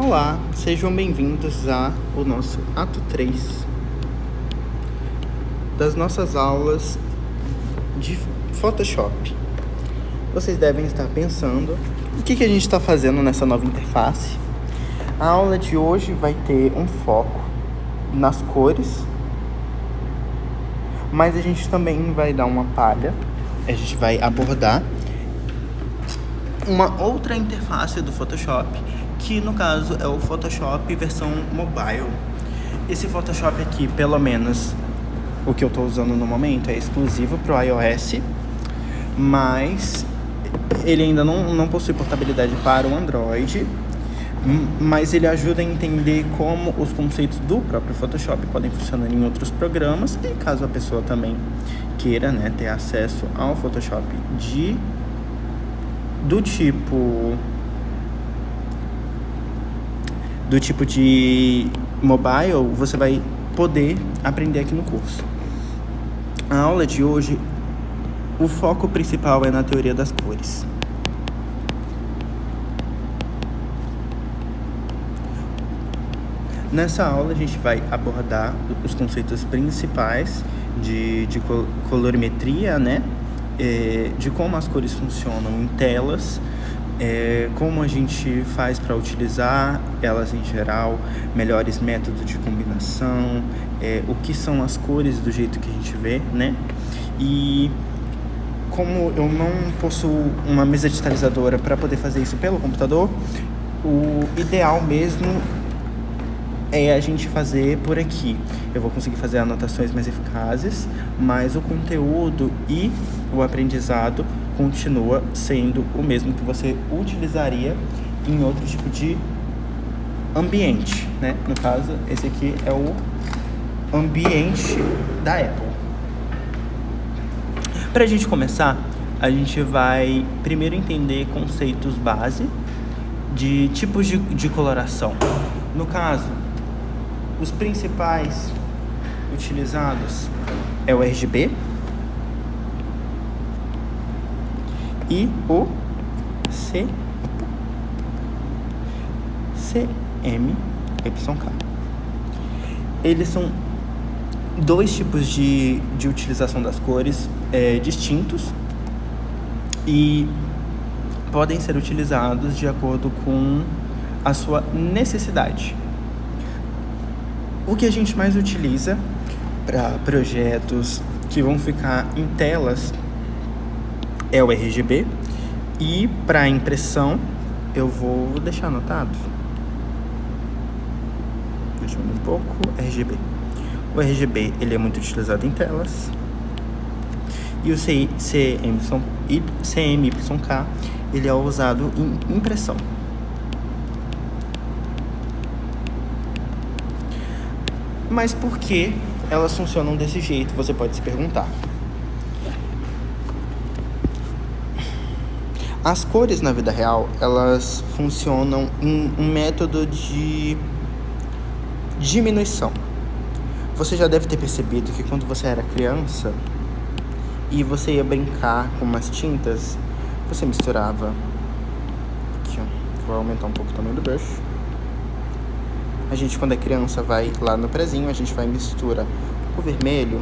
Olá, sejam bem-vindos ao nosso ato 3 das nossas aulas de Photoshop. Vocês devem estar pensando, o que a gente está fazendo nessa nova interface? A aula de hoje vai ter um foco nas cores, mas a gente também vai dar uma palha, a gente vai abordar uma outra interface do Photoshop, que no caso é o Photoshop versão mobile. Esse Photoshop aqui, pelo menos o que eu estou usando no momento, é exclusivo para o iOS, mas ele ainda não possui portabilidade para o Android, mas ele ajuda a entender como os conceitos do próprio Photoshop podem funcionar em outros programas, e caso a pessoa também queira, ter acesso ao Photoshop do tipo de mobile, você vai poder aprender aqui no curso. A aula de hoje, o foco principal é na teoria das cores. Nessa aula a gente vai abordar os conceitos principais de colorimetria, de como as cores funcionam em telas, como a gente faz para utilizar elas em geral, melhores métodos de combinação, o que são as cores do jeito que a gente vê, E como eu não possuo uma mesa digitalizadora para poder fazer isso pelo computador, o ideal mesmo é a gente fazer por aqui. Eu vou conseguir fazer anotações mais eficazes, mas o conteúdo e o aprendizado continua sendo o mesmo que você utilizaria em outro tipo de ambiente, No caso, esse aqui é o ambiente da Apple. Para a gente começar, a gente vai primeiro entender conceitos base de tipos de coloração. No caso, os principais utilizados é o RGB e o CMYK. Eles são dois tipos de utilização das cores distintos e podem ser utilizados de acordo com a sua necessidade. O que a gente mais utiliza para projetos que vão ficar em telas é o RGB, e para impressão eu vou deixar anotado. Deixa eu ver um pouco. RGB. O RGB ele é muito utilizado em telas, e o CMYK ele é usado em impressão. Mas por que elas funcionam desse jeito? Você pode se perguntar. As cores na vida real, elas funcionam em um método de diminuição. Você já deve ter percebido que quando você era criança e você ia brincar com umas tintas, você misturava. Aqui, ó. Vou aumentar um pouco o tamanho do brush. A gente, quando é criança, vai lá no prezinho, a gente vai misturar o vermelho.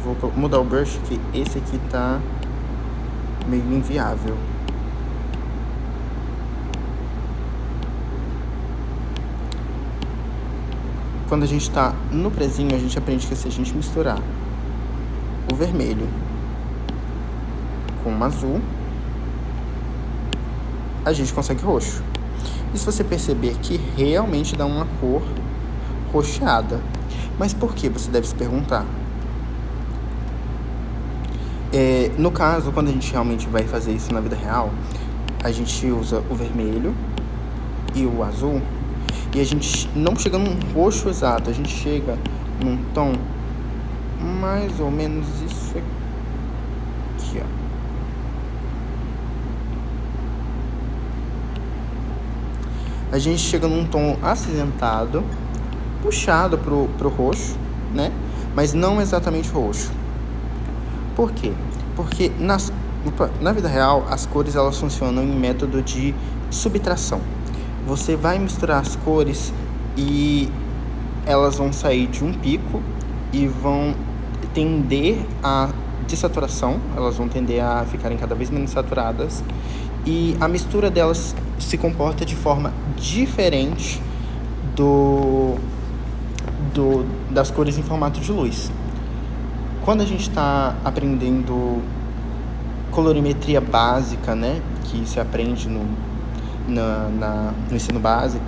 Vou mudar o brush, que esse aqui tá meio inviável. Quando a gente tá no prezinho, a gente aprende que se a gente misturar o vermelho com o azul, a gente consegue roxo. E se você perceber que realmente dá uma cor roxeada. Mas por que? Você deve se perguntar. No caso, quando a gente realmente vai fazer isso na vida real, a gente usa o vermelho e o azul, e a gente não chega num roxo exato, a gente chega num tom mais ou menos isso aqui, ó. A gente chega num tom acinzentado, puxado pro roxo, mas não exatamente roxo. Por quê? Porque Na vida real, as cores elas funcionam em método de subtração. Você vai misturar as cores e elas vão sair de um pico e vão tender a dessaturação, elas vão tender a ficarem cada vez menos saturadas, e a mistura delas se comporta de forma diferente das cores em formato de luz. Quando a gente está aprendendo colorimetria básica, né, que se aprende no ensino básico,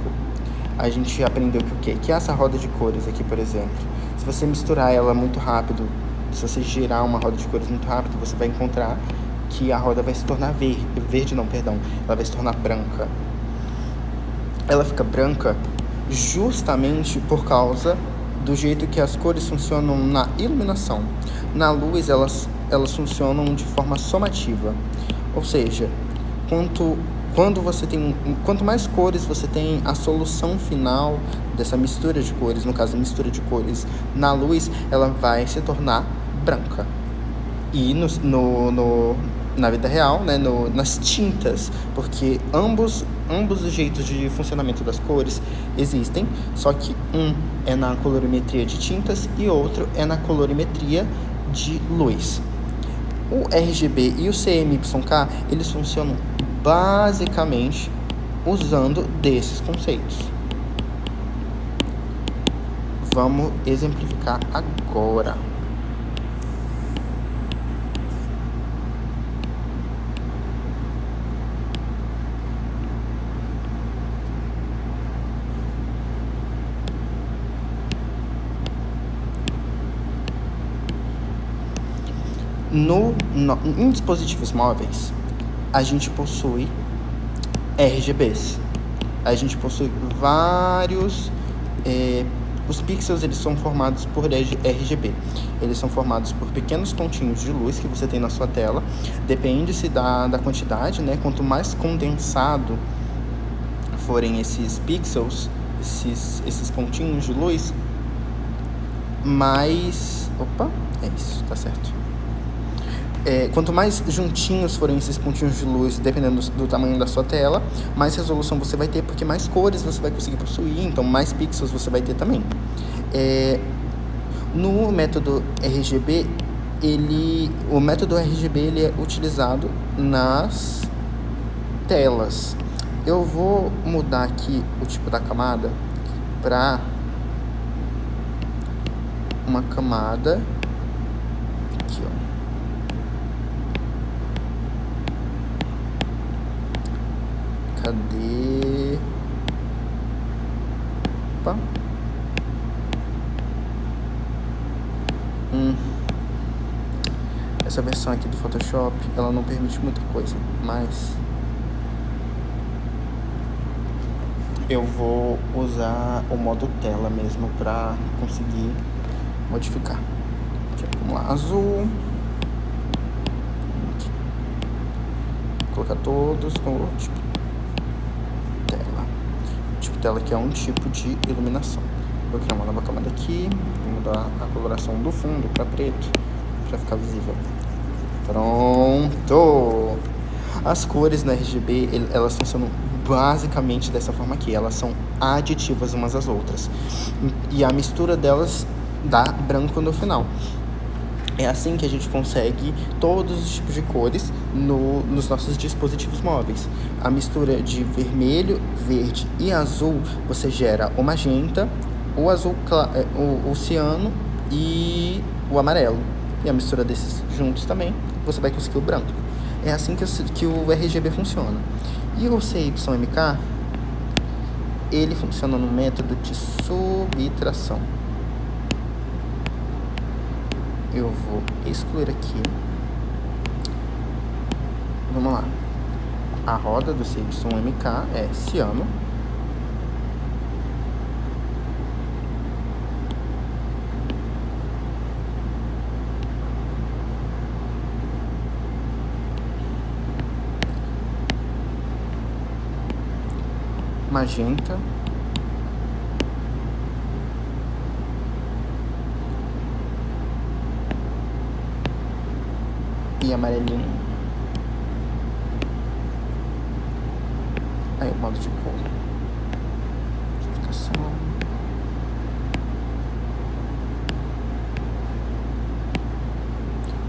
a gente aprendeu que o quê? Que essa roda de cores aqui, por exemplo, se você misturar ela muito rápido, se você girar uma roda de cores muito rápido, você vai encontrar que a roda vai se tornar ela vai se tornar branca. Ela fica branca justamente por causa do jeito que as cores funcionam na iluminação. Na luz, elas funcionam de forma somativa, ou seja, quanto mais cores você tem, a solução final dessa mistura de cores, no caso a mistura de cores na luz, ela vai se tornar branca. E na vida real, né, nas tintas, porque ambos os jeitos de funcionamento das cores existem, só que um é na colorimetria de tintas e outro é na colorimetria de luz. O RGB e o CMYK, eles funcionam basicamente usando desses conceitos. Vamos exemplificar agora. Em dispositivos móveis, a gente possui RGBs. A gente possui vários... os pixels, eles são formados por RGB. Eles são formados por pequenos pontinhos de luz que você tem na sua tela. Depende-se da quantidade, né? Quanto mais condensado forem esses pixels, esses pontinhos de luz, mais... é isso, tá certo. Quanto mais juntinhos forem esses pontinhos de luz, dependendo do tamanho da sua tela, mais resolução você vai ter, porque mais cores você vai conseguir possuir, então mais pixels você vai ter também. No método RGB, o método RGB ele é utilizado nas telas. Eu vou mudar aqui o tipo da camada para uma camada aqui, ó. Cadê? Opa. Essa versão aqui do Photoshop, ela não permite muita coisa, mas eu vou usar o modo tela mesmo para conseguir modificar. Aqui, vamos lá, azul. Aqui. Vou colocar todos no tipo tela. Tipo tela que é um tipo de iluminação. Vou criar uma nova camada aqui, vou mudar a coloração do fundo para preto, para ficar visível. Pronto! As cores na RGB, elas funcionam basicamente dessa forma aqui. Elas são aditivas umas às outras. E a mistura delas dá branco no final. É assim que a gente consegue todos os tipos de cores nos nossos dispositivos móveis. A mistura de vermelho, verde e azul, você gera o magenta, o azul, o ciano e o amarelo. E a mistura desses juntos também, você vai conseguir o branco. É assim que o RGB funciona. E o CYMK, ele funciona no método de subtração. Eu vou excluir aqui. Vamos lá. A roda do CYMK é ciano. Magenta. E amarelinho. Aí o modo de cor. Explicação.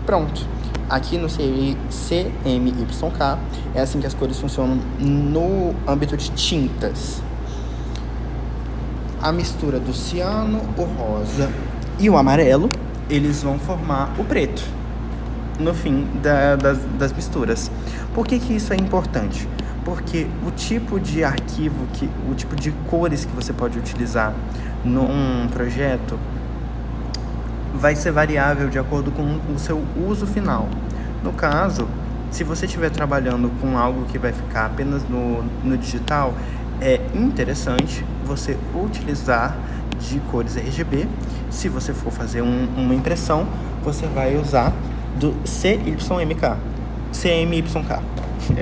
Pronto. Aqui no CMYK é assim que as cores funcionam no âmbito de tintas. A mistura do ciano, o rosa e o amarelo, eles vão formar o preto no fim das misturas. Por que isso é importante? Porque o tipo de arquivo, o tipo de cores que você pode utilizar num projeto vai ser variável de acordo com o seu uso final. No caso, se você estiver trabalhando com algo que vai ficar apenas no digital, é interessante você utilizar de cores RGB. Se você for fazer uma impressão, você vai usar do CMYK.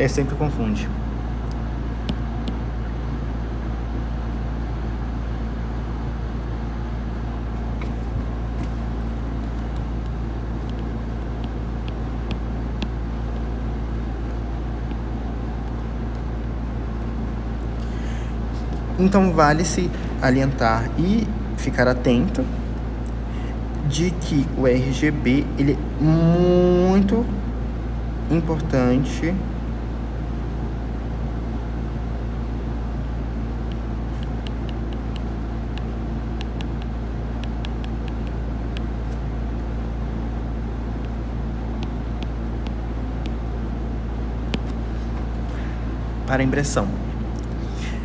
Sempre confunde. Então vale-se alientar e ficar atento de que o RGB ele é muito importante para a impressão.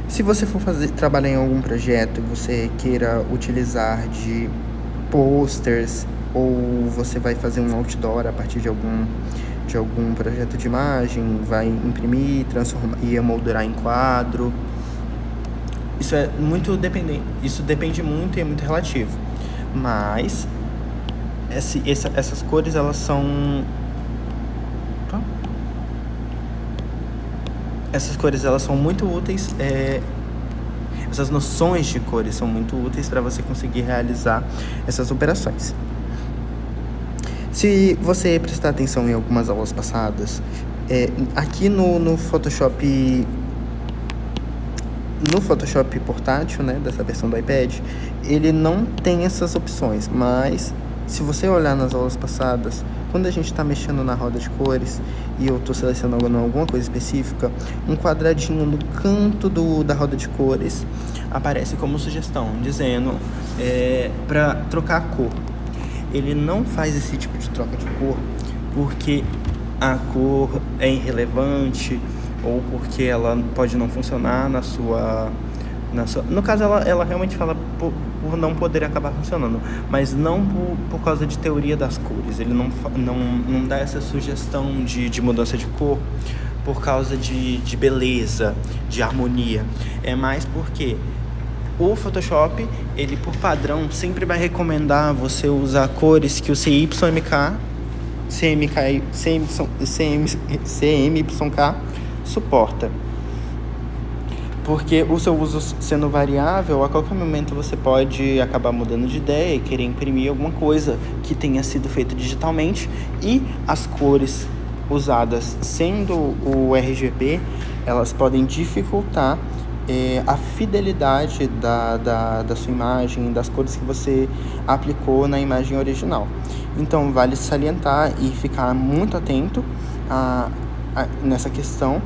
Se você for trabalhar em algum projeto e você queira utilizar de posters, ou você vai fazer um outdoor a partir de algum projeto de imagem, vai imprimir, transformar e emoldurar em quadro, isso depende muito e é muito relativo. Mas essas cores, elas são... Essas cores, elas são muito úteis, essas noções de cores são muito úteis para você conseguir realizar essas operações. Se você prestar atenção em algumas aulas passadas, aqui no Photoshop portátil, né, dessa versão do iPad, ele não tem essas opções, mas se você olhar nas aulas passadas, quando a gente está mexendo na roda de cores e eu estou selecionando alguma coisa específica, um quadradinho no canto da roda de cores aparece como sugestão, dizendo para trocar a cor. Ele não faz esse tipo de troca de cor porque a cor é irrelevante ou porque ela pode não funcionar no caso, ela realmente fala por não poder acabar funcionando, mas não por causa de teoria das cores. Ele não dá essa sugestão de mudança de cor por causa de beleza, de harmonia. É mais porque o Photoshop, ele por padrão, sempre vai recomendar você usar cores que o CMYK suporta. Porque o seu uso sendo variável, a qualquer momento você pode acabar mudando de ideia e querer imprimir alguma coisa que tenha sido feita digitalmente, e as cores usadas sendo o RGB, elas podem dificultar a fidelidade da sua imagem, das cores que você aplicou na imagem original. Então vale salientar e ficar muito atento nessa questão.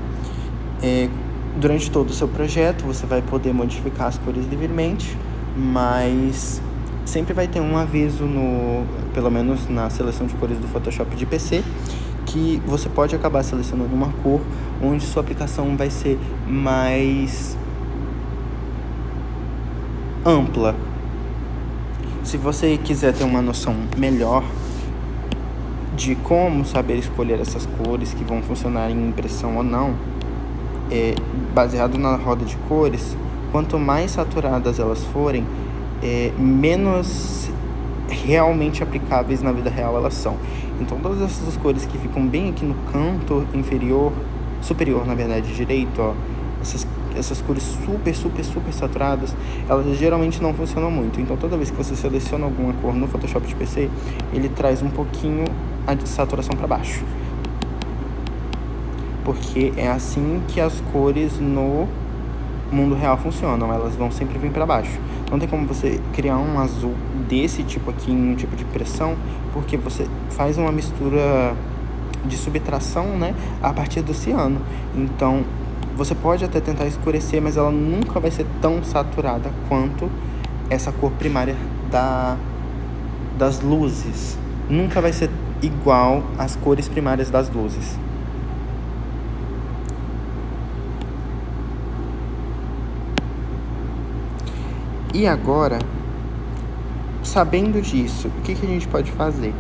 Durante todo o seu projeto, você vai poder modificar as cores livremente, mas sempre vai ter um aviso, pelo menos na seleção de cores do Photoshop de PC, que você pode acabar selecionando uma cor onde sua aplicação vai ser mais ampla. Se você quiser ter uma noção melhor de como saber escolher essas cores que vão funcionar em impressão ou não, baseado na roda de cores, quanto mais saturadas elas forem, menos realmente aplicáveis na vida real elas são. Então todas essas cores que ficam bem aqui no canto superior na verdade, direito, ó, essas cores super saturadas, elas geralmente não funcionam muito. Então toda vez que você seleciona alguma cor no Photoshop de PC, ele traz um pouquinho a saturação para baixo, porque é assim que as cores no mundo real funcionam, elas vão sempre vir para baixo. Não tem como você criar um azul desse tipo aqui em um tipo de pressão, porque você faz uma mistura de subtração, né, a partir do ciano. Então, você pode até tentar escurecer, mas ela nunca vai ser tão saturada quanto essa cor primária das luzes. Nunca vai ser igual às cores primárias das luzes. E agora, sabendo disso, o que a gente pode fazer?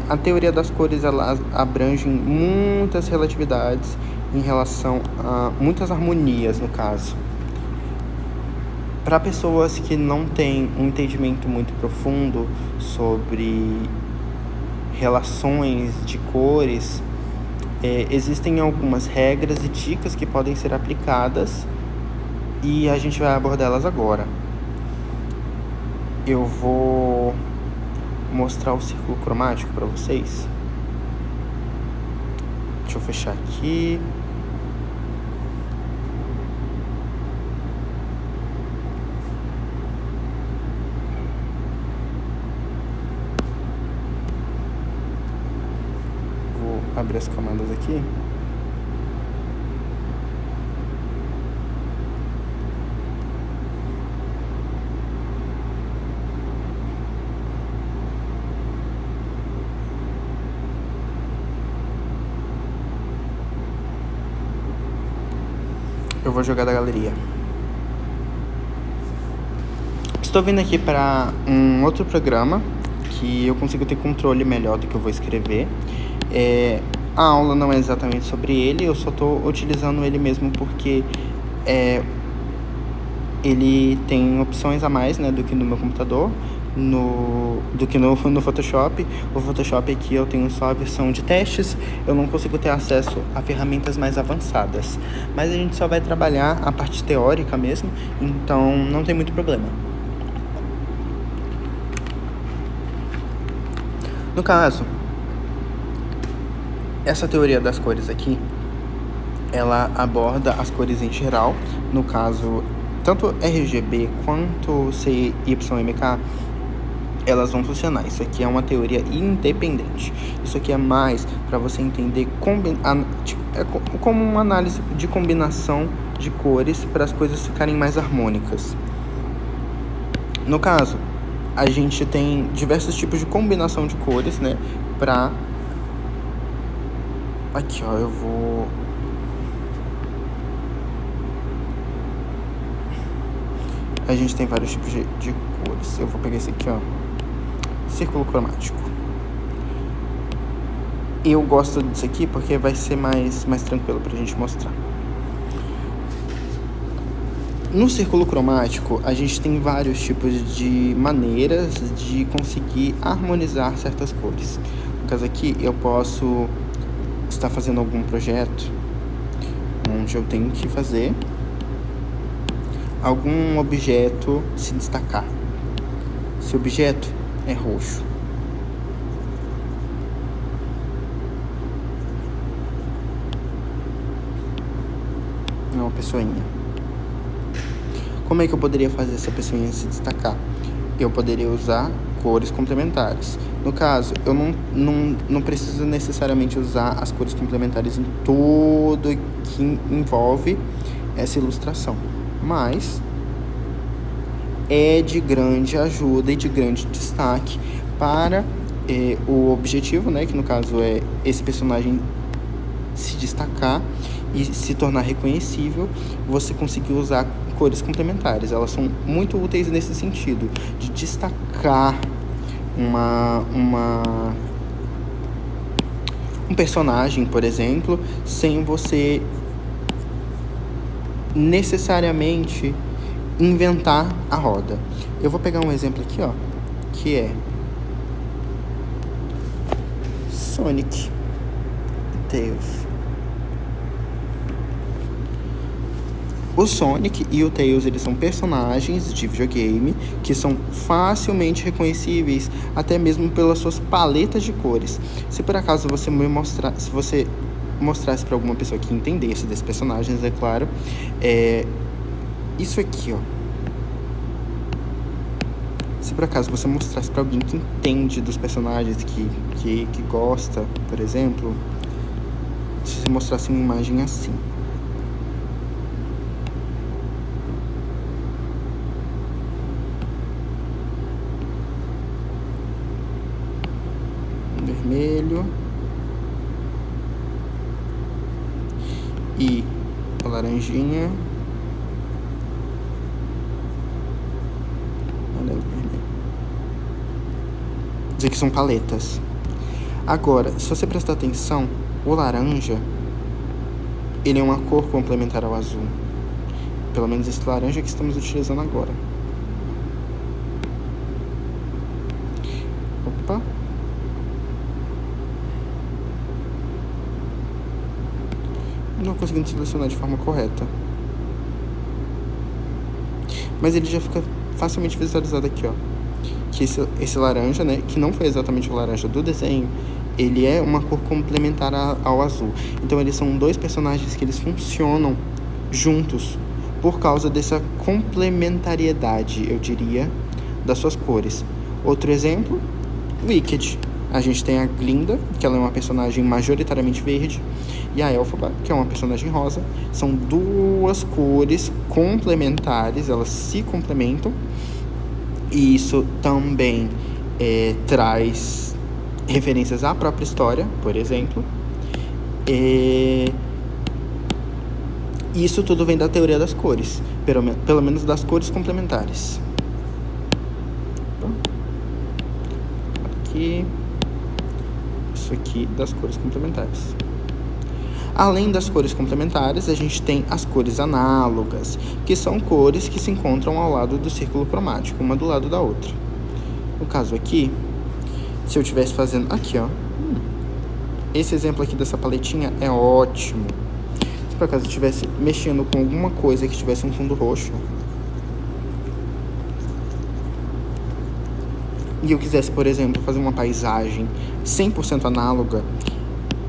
A teoria das cores, ela abrange muitas relatividades em relação a muitas harmonias, no caso. Para pessoas que não têm um entendimento muito profundo sobre relações de cores, existem algumas regras e dicas que podem ser aplicadas e a gente vai abordá-las agora. Eu vou mostrar o círculo cromático para vocês. Deixa eu fechar aqui. Vou abrir as camadas aqui. Eu vou jogar da galeria. Estou vindo aqui para um outro programa que eu consigo ter controle melhor do que eu vou escrever. A aula não é exatamente sobre ele, eu só estou utilizando ele mesmo porque ele tem opções a mais, né, do que no meu computador, do que no Photoshop. O Photoshop aqui eu tenho só a versão de testes, eu não consigo ter acesso a ferramentas mais avançadas. Mas a gente só vai trabalhar a parte teórica mesmo, então não tem muito problema. No caso, essa teoria das cores aqui, ela aborda as cores em geral. No caso, tanto RGB quanto CYMK, elas vão funcionar. Isso aqui é uma teoria independente. Isso aqui é mais para você entender como uma análise de combinação de cores para as coisas ficarem mais harmônicas. No caso, a gente tem diversos tipos de combinação de cores, né? Aqui, ó, eu vou... A gente tem vários tipos de cores. Eu vou pegar esse aqui, ó. Círculo cromático. Eu gosto disso aqui porque vai ser mais tranquilo pra gente mostrar. No círculo cromático, a gente tem vários tipos de maneiras de conseguir harmonizar certas cores. No caso aqui, eu posso estar fazendo algum projeto onde eu tenho que fazer algum objeto se destacar. Esse objeto é roxo. É uma pessoinha. Como é que eu poderia fazer essa pessoinha se destacar? Eu poderia usar cores complementares. No caso, eu não preciso necessariamente usar as cores complementares em tudo que envolve essa ilustração, mas é de grande ajuda e de grande destaque para o objetivo, né, que no caso é esse personagem se destacar e se tornar reconhecível. Você conseguir usar cores complementares, elas são muito úteis nesse sentido, de destacar um personagem, por exemplo, sem você necessariamente inventar a roda. Eu vou pegar um exemplo aqui, ó, que é Sonic e Tails. O Sonic e o Tails, eles são personagens de videogame que são facilmente reconhecíveis, até mesmo pelas suas paletas de cores. Se por acaso você mostrasse para alguma pessoa que entendesse desses personagens, é claro, Isso aqui, ó. Se por acaso você mostrasse pra alguém que entende dos personagens, que gosta, por exemplo, se você mostrasse uma imagem assim. Vermelho e a laranjinha, amarelo, vermelho. Dizer que são paletas. Agora, se você prestar atenção, o laranja, ele é uma cor complementar ao azul. Pelo menos esse laranja que estamos utilizando agora. Opa. Não conseguindo selecionar de forma correta. Mas ele já fica facilmente visualizado aqui, ó. Que esse laranja, né, que não foi exatamente o laranja do desenho, ele é uma cor complementar ao azul. Então eles são dois personagens que eles funcionam juntos por causa dessa complementariedade, eu diria, das suas cores. Outro exemplo, Wicked. A gente tem a Glinda, que ela é uma personagem majoritariamente verde, e a Elphaba, que é uma personagem rosa. São duas cores complementares, elas se complementam. E isso também traz referências à própria história, por exemplo. Isso tudo vem da teoria das cores, pelo menos das cores complementares. Aqui. Isso aqui das cores complementares. Além das cores complementares, a gente tem as cores análogas, que são cores que se encontram ao lado do círculo cromático, uma do lado da outra. No caso aqui, se eu estivesse fazendo... Aqui, ó. Esse exemplo aqui dessa paletinha é ótimo. Se por acaso eu estivesse mexendo com alguma coisa que tivesse um fundo roxo, e eu quisesse, por exemplo, fazer uma paisagem 100% análoga,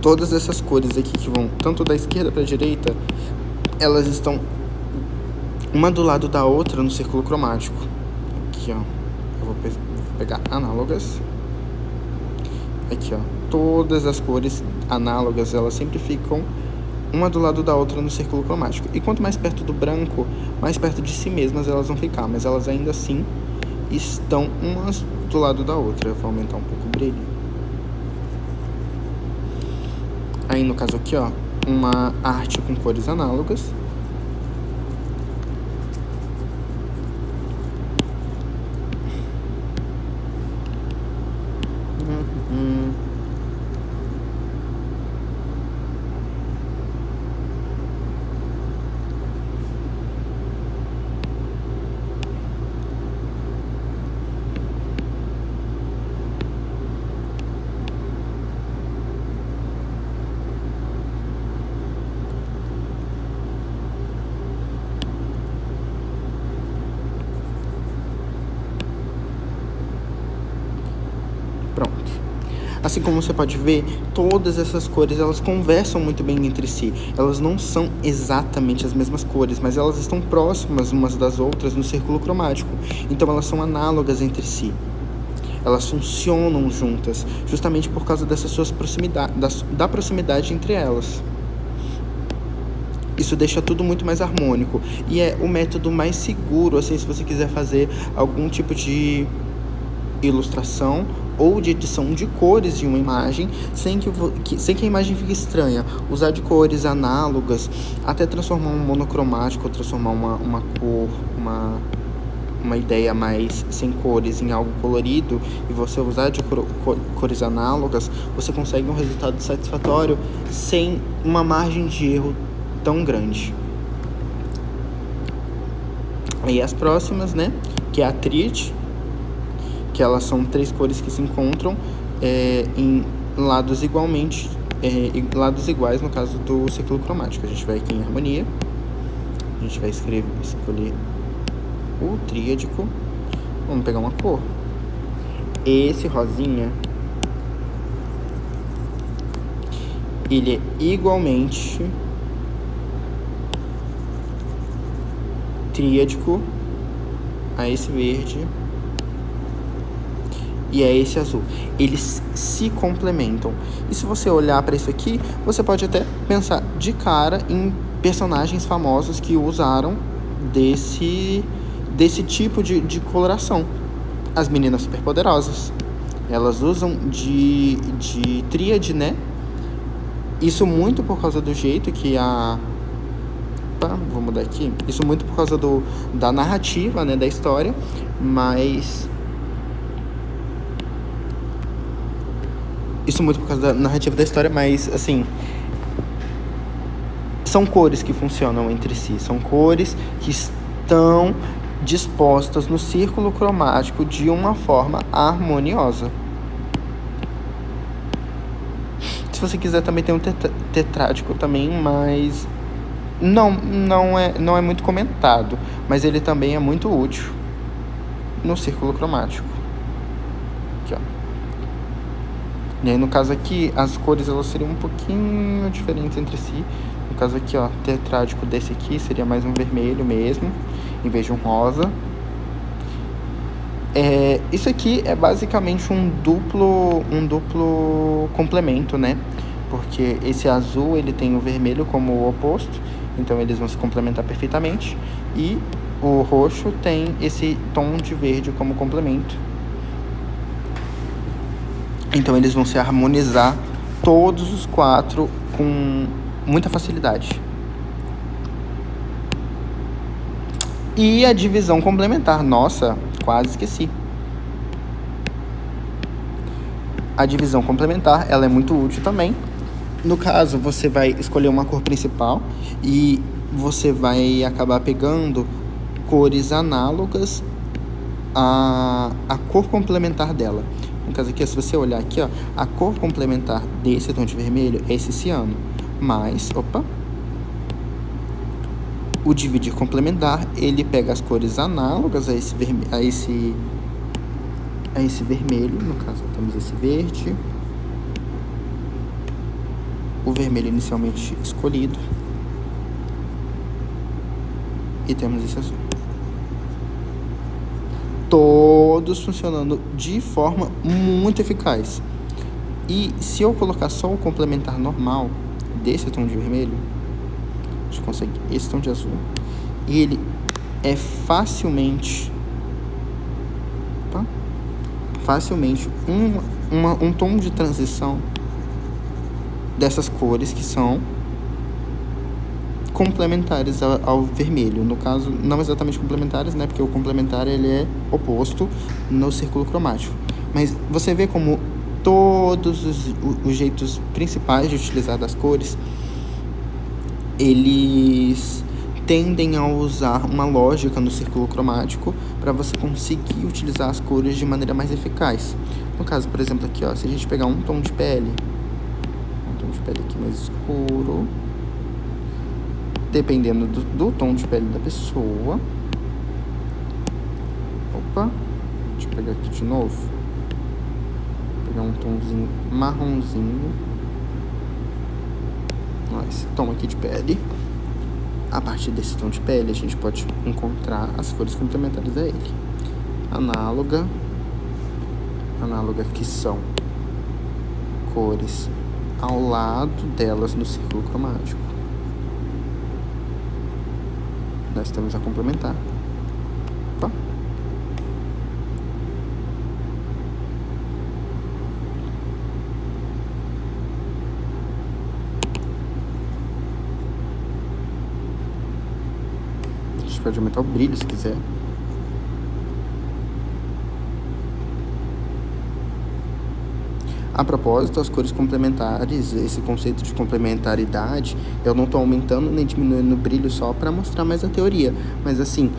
todas essas cores aqui que vão tanto da esquerda para a direita, elas estão uma do lado da outra no círculo cromático. Aqui, ó, eu vou pegar análogas. Aqui, ó, todas as cores análogas, elas sempre ficam uma do lado da outra no círculo cromático. E quanto mais perto do branco, mais perto de si mesmas elas vão ficar, mas elas ainda assim estão umas do lado da outra. Eu vou aumentar um pouco o brilho. Aí no caso aqui, ó, uma arte com cores análogas. Assim como você pode ver, todas essas cores, elas conversam muito bem entre si. Elas não são exatamente as mesmas cores, mas elas estão próximas umas das outras no círculo cromático. Então elas são análogas entre si. Elas funcionam juntas, justamente por causa dessas suas da proximidade entre elas. Isso deixa tudo muito mais harmônico. E é o método mais seguro, assim, se você quiser fazer algum tipo de ilustração ou de edição de cores de uma imagem, sem que a imagem fique estranha. Usar de cores análogas, até transformar um monocromático, transformar uma cor, uma ideia mais sem cores em algo colorido, e você usar de cores análogas, você consegue um resultado satisfatório sem uma margem de erro tão grande. Aí as próximas, né, que é a tríade, que elas são 3 cores que se encontram em lados lados iguais no caso do círculo cromático. A gente vai aqui em harmonia, a gente vai escolher o tríadico, vamos pegar uma cor. Esse rosinha, ele é igualmente tríadico, a esse verde e a esse azul. Eles se complementam. E se você olhar para isso aqui, você pode até pensar de cara em personagens famosos que usaram desse tipo de coloração. As meninas superpoderosas. Elas usam de tríade, né? Isso muito por causa do jeito que vou mudar aqui. Isso muito por causa da narrativa, né? Da história. Mas... Isso muito por causa da narrativa da história, mas, assim... São cores que funcionam entre si. São cores que estão dispostas no círculo cromático de uma forma harmoniosa. Se você quiser também tem um tetrádico também, mas não é muito comentado, mas ele também é muito útil no círculo cromático. Aqui, ó. E aí, no caso aqui, as cores elas seriam um pouquinho diferentes entre si. No caso aqui, ó, tetrádico desse aqui seria mais um vermelho mesmo, em vez de um rosa. Isso aqui é basicamente um duplo complemento, né? Porque esse azul, ele tem o vermelho como o oposto, então eles vão se complementar perfeitamente. E o roxo tem esse tom de verde como complemento. Então eles vão se harmonizar todos os quatro com muita facilidade. E a divisão complementar, nossa, quase esqueci. A divisão complementar, ela é muito útil também. No caso, você vai escolher uma cor principal e você vai acabar pegando cores análogas à cor complementar dela. No caso aqui, se você olhar aqui, ó, a cor complementar desse tom de vermelho é esse ciano. Mas, o dividir complementar, ele pega as cores análogas a esse vermelho. No caso, temos esse verde, o vermelho inicialmente escolhido, e temos esse azul. Todos funcionando de forma muito eficaz. E se eu colocar só o complementar normal desse tom de vermelho, a gente consegue esse tom de azul, e ele é facilmente um tom de transição dessas cores que são complementares ao vermelho. No caso, não exatamente complementares, né? Porque o complementar ele é oposto no círculo cromático. Mas você vê como todos os jeitos principais de utilizar das cores, eles tendem a usar uma lógica no círculo cromático para você conseguir utilizar as cores de maneira mais eficaz. No caso, por exemplo, aqui, ó, se a gente pegar um tom de pele aqui mais escuro, dependendo do tom de pele da pessoa. Deixa eu pegar aqui de novo. Vou pegar um tomzinho marronzinho. Esse tom aqui de pele. A partir desse tom de pele, a gente pode encontrar as cores complementares a ele. Análoga que são cores ao lado delas no círculo cromático. Nós temos a complementar. A gente pode aumentar o brilho se quiser. A propósito, as cores complementares, esse conceito de complementaridade, eu não estou aumentando nem diminuindo o brilho só para mostrar mais a teoria, mas assim,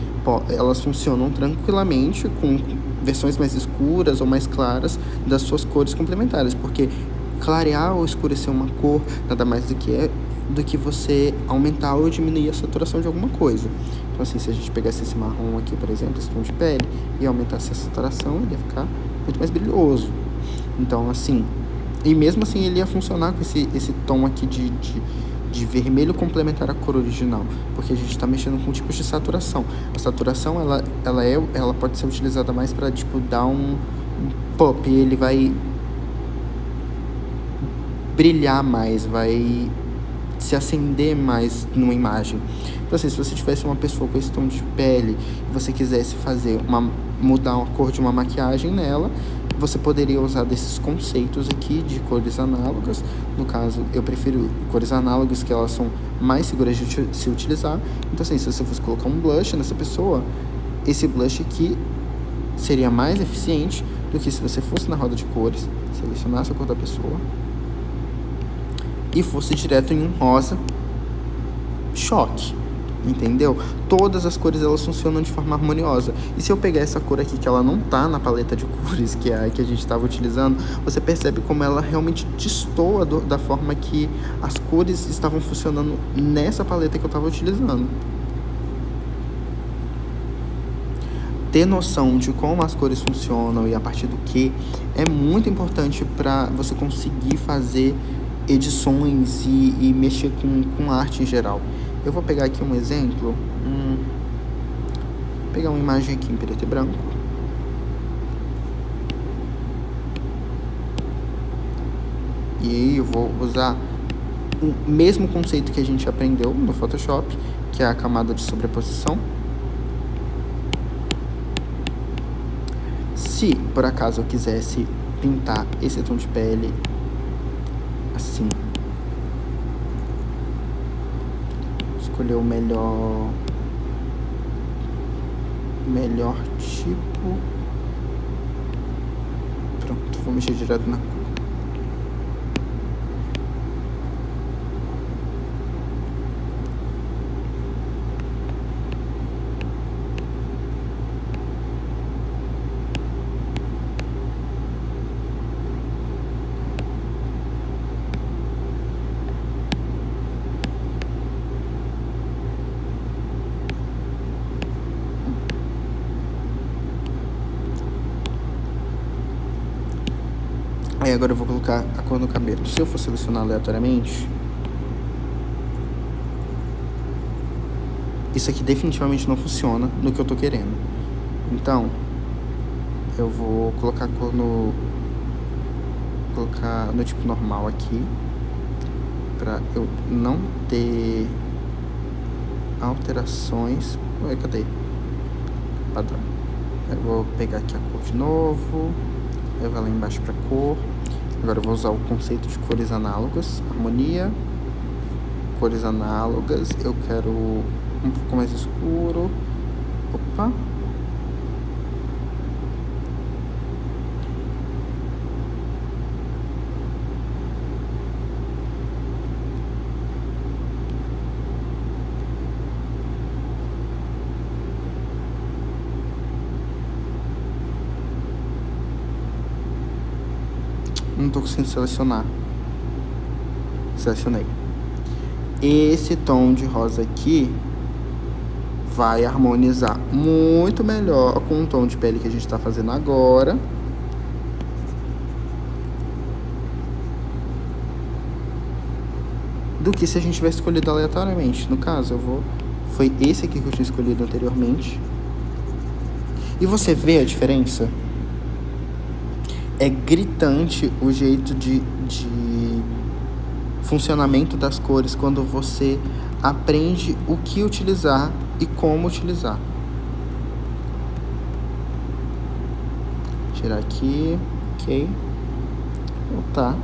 elas funcionam tranquilamente com versões mais escuras ou mais claras das suas cores complementares, porque clarear ou escurecer uma cor nada mais do que você aumentar ou diminuir a saturação de alguma coisa. Então assim, se a gente pegasse esse marrom aqui, por exemplo, esse tom de pele, e aumentasse a saturação, ele ia ficar muito mais brilhoso. Então, assim, e mesmo assim ele ia funcionar com esse tom aqui de vermelho complementar a cor original, porque a gente está mexendo com tipos de saturação. A saturação ela pode ser utilizada mais para tipo dar um pop, ele vai brilhar mais, vai se acender mais numa imagem. Então assim, se você tivesse uma pessoa com esse tom de pele e você quisesse mudar a cor de uma maquiagem nela, você poderia usar desses conceitos aqui de cores análogas. No caso, eu prefiro cores análogas, que elas são mais seguras de se utilizar. Então assim, se você fosse colocar um blush nessa pessoa, esse blush aqui seria mais eficiente do que se você fosse na roda de cores, selecionasse a cor da pessoa e fosse direto em um rosa choque, entendeu? Todas as cores, elas funcionam de forma harmoniosa. E se eu pegar essa cor aqui, que ela não tá na paleta de cores que a gente estava utilizando, você percebe como ela realmente destoa da forma que as cores estavam funcionando nessa paleta que eu estava utilizando. Ter noção de como as cores funcionam e a partir do que é muito importante para você conseguir fazer edições e mexer com arte em geral. Eu vou pegar aqui um exemplo, pegar uma imagem aqui em preto e branco. E aí eu vou usar o mesmo conceito que a gente aprendeu no Photoshop, que é a camada de sobreposição. Se por acaso eu quisesse pintar esse tom de pele assim, escolher o melhor tipo. Pronto, vou mexer direto na cor. Aí agora eu vou colocar a cor no cabelo. Se eu for selecionar aleatoriamente, isso aqui definitivamente não funciona no que eu tô querendo. Então, eu vou colocar a cor colocar no tipo normal aqui, pra eu não ter alterações. Ué, cadê? Padrão. Eu vou pegar aqui a cor de novo. Eu vou lá embaixo para cor. Agora eu vou usar o conceito de cores análogas. Harmonia. Cores análogas. Eu quero um pouco mais escuro. Opa. Não tô conseguindo selecionar. Selecionei. Esse tom de rosa aqui vai harmonizar muito melhor com o tom de pele que a gente tá fazendo agora. Do que se a gente tivesse escolhido aleatoriamente. No caso, foi esse aqui que eu tinha escolhido anteriormente. E você vê a diferença? É gritante o jeito de funcionamento das cores quando você aprende o que utilizar e como utilizar. Tirar aqui, ok. Voltar.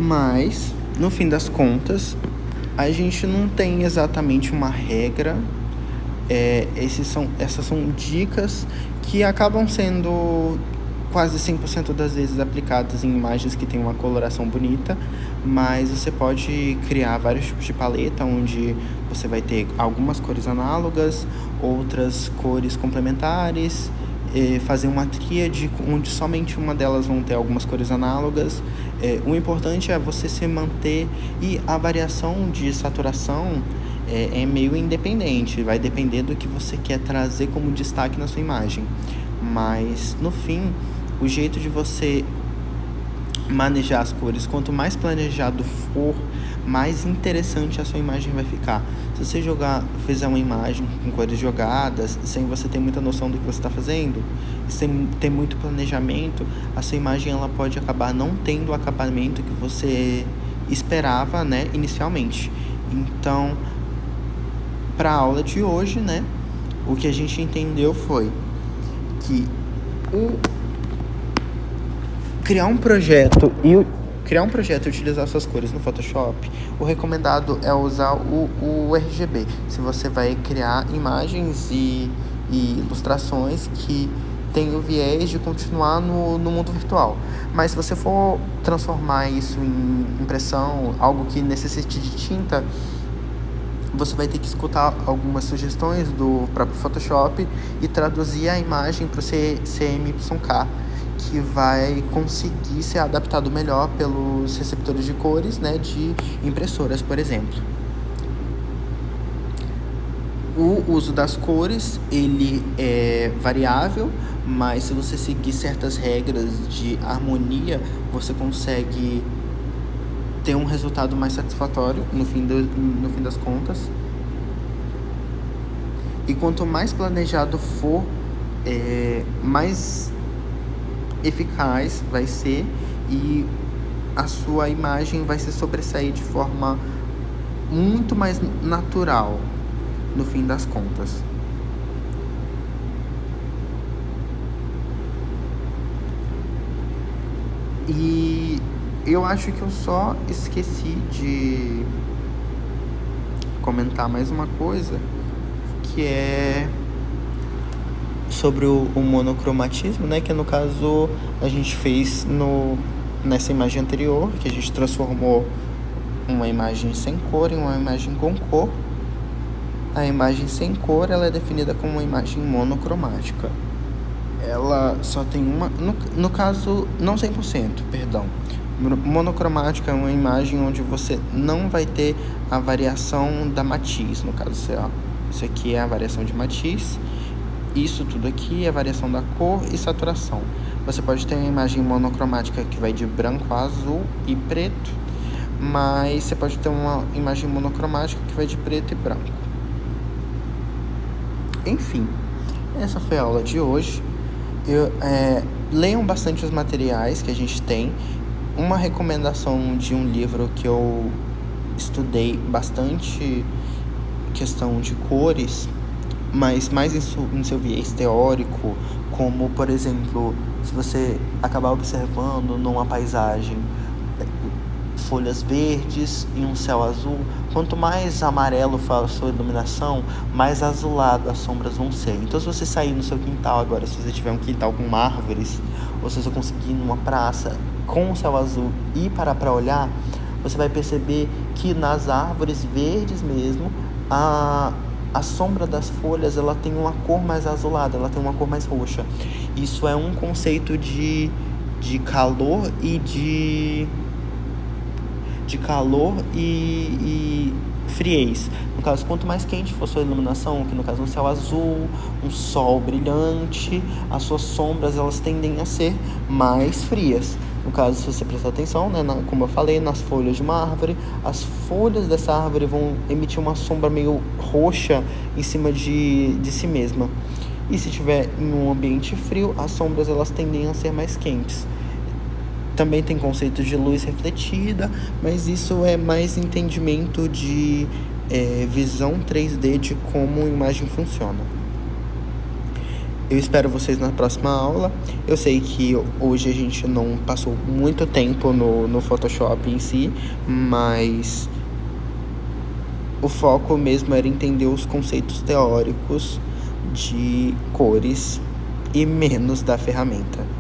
Mas, no fim das contas, a gente não tem exatamente uma regra. Essas são dicas que acabam sendo quase 100% das vezes aplicadas em imagens que têm uma coloração bonita, mas você pode criar vários tipos de paleta, onde você vai ter algumas cores análogas, outras cores complementares, fazer uma tríade onde somente uma delas vão ter algumas cores análogas. O importante é você se manter, e a variação de saturação é meio independente, vai depender do que você quer trazer como destaque na sua imagem. Mas, no fim, o jeito de você manejar as cores, quanto mais planejado for, mais interessante a sua imagem vai ficar. Se você fizer uma imagem com cores jogadas, sem você ter muita noção do que você está fazendo, sem ter muito planejamento, a sua imagem ela pode acabar não tendo o acabamento que você esperava, né, inicialmente. Então, para a aula de hoje, né, o que a gente entendeu foi que criar um projeto e utilizar suas cores no Photoshop, o recomendado é usar o RGB. Se você vai criar imagens e ilustrações que tem o viés de continuar no mundo virtual. Mas se você for transformar isso em impressão, algo que necessite de tinta, você vai ter que escutar algumas sugestões do próprio Photoshop e traduzir a imagem para o CMYK, que vai conseguir ser adaptado melhor pelos receptores de cores, né, de impressoras, por exemplo. O uso das cores, ele é variável, mas se você seguir certas regras de harmonia, você consegue ter um resultado mais satisfatório no fim das contas. E quanto mais planejado for, mais eficaz vai ser e a sua imagem vai se sobressair de forma muito mais natural no fim das contas. E eu acho que eu só esqueci de comentar mais uma coisa, que é sobre o monocromatismo, né? Que no caso a gente fez nessa imagem anterior, que a gente transformou uma imagem sem cor em uma imagem com cor. A imagem sem cor, ela é definida como uma imagem monocromática. Ela só tem uma, no caso, não 100%, perdão. Monocromática é uma imagem onde você não vai ter a variação da matiz, no caso, isso aqui é a variação de matiz, isso tudo aqui é a variação da cor e saturação. Você pode ter uma imagem monocromática que vai de branco a azul e preto, mas você pode ter uma imagem monocromática que vai de preto e branco. Enfim, essa foi a aula de hoje. Leiam bastante os materiais que a gente tem. Uma recomendação de um livro que eu estudei bastante, questão de cores, mas mais em seu viés teórico, como, por exemplo, se você acabar observando numa paisagem folhas verdes e um céu azul, quanto mais amarelo for a sua iluminação, mais azulado as sombras vão ser. Então, se você sair no seu quintal agora, se você tiver um quintal com árvores, ou se você conseguir ir numa praça com o céu azul e parar para olhar, você vai perceber que nas árvores verdes mesmo, a sombra das folhas, ela tem uma cor mais azulada, ela tem uma cor mais roxa. Isso é um conceito de calor e de calor e friez. No caso, quanto mais quente for sua iluminação, que no caso um céu azul, um sol brilhante, as suas sombras elas tendem a ser mais frias. No caso, se você prestar atenção, né, como eu falei, nas folhas de uma árvore, as folhas dessa árvore vão emitir uma sombra meio roxa em cima de si mesma. E se tiver em um ambiente frio, as sombras elas tendem a ser mais quentes. Também tem conceitos de luz refletida, mas isso é mais entendimento de visão 3D de como a imagem funciona. Eu espero vocês na próxima aula. Eu sei que hoje a gente não passou muito tempo no Photoshop em si, mas o foco mesmo era entender os conceitos teóricos de cores e menos da ferramenta.